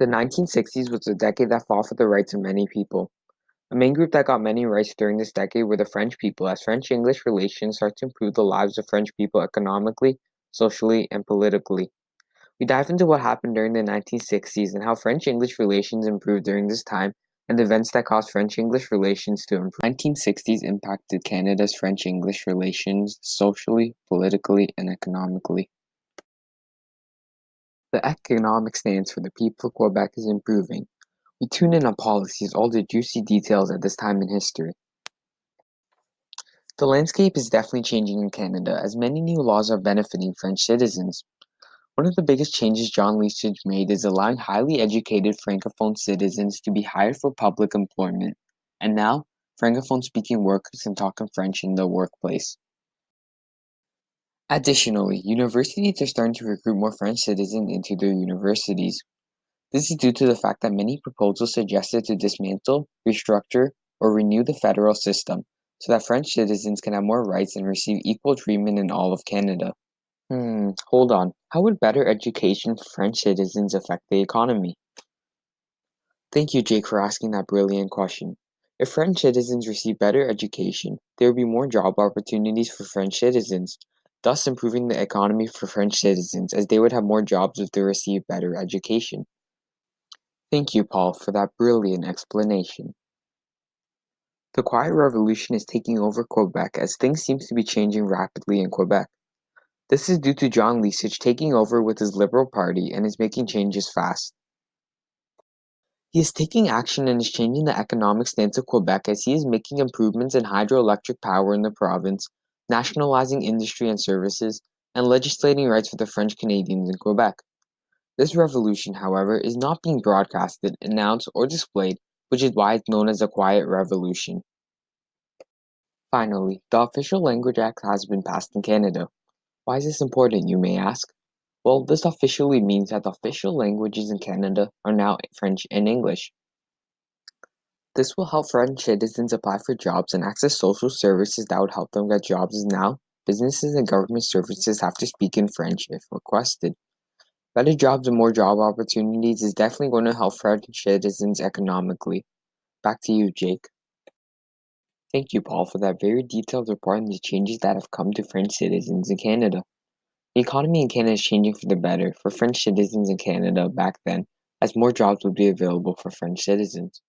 The 1960s was a decade that fought for the rights of many people. A main group that got many rights during this decade were the French people, as French-English relations started to improve the lives of French people economically, socially, and politically. We dive into what happened during the 1960s and how French-English relations improved during this time and the events that caused French-English relations to improve. The 1960s impacted Canada's French-English relations socially, politically, and economically. The economic stance for the people of Quebec is improving. We tune in on policies, all the juicy details at this time in history. The landscape is definitely changing in Canada, as many new laws are benefiting French citizens. One of the biggest changes John Lesage made is allowing highly educated Francophone citizens to be hired for public employment, and now, Francophone-speaking workers can talk in French in the workplace. Additionally, universities are starting to recruit more French citizens into their universities. This is due to the fact that many proposals suggested to dismantle, restructure, or renew the federal system, so that French citizens can have more rights and receive equal treatment in all of Canada. Hold on. How would better education for French citizens affect the economy? Thank you, Jake, for asking that brilliant question. If French citizens receive better education, there will be more job opportunities for French citizens, thus improving the economy for French citizens, as they would have more jobs if they receive better education. Thank you, Paul, for that brilliant explanation. The Quiet Revolution is taking over Quebec as things seem to be changing rapidly in Quebec. This is due to John Lesage taking over with his Liberal Party and is making changes fast. He is taking action and is changing the economic stance of Quebec as he is making improvements in hydroelectric power in the province, nationalizing industry and services, and legislating rights for the French Canadians in Quebec. This revolution, however, is not being broadcasted, announced, or displayed, which is why it's known as the Quiet Revolution. Finally, the Official Language Act has been passed in Canada. Why is this important, you may ask? Well, this officially means that the official languages in Canada are now French and English. This will help French citizens apply for jobs and access social services that would help them get jobs, as now businesses and government services have to speak in French if requested. Better jobs and more job opportunities is definitely going to help French citizens economically. Back to you, Jake. Thank you, Paul, for that very detailed report on the changes that have come to French citizens in Canada. The economy in Canada is changing for the better for French citizens in Canada back then, as more jobs would be available for French citizens.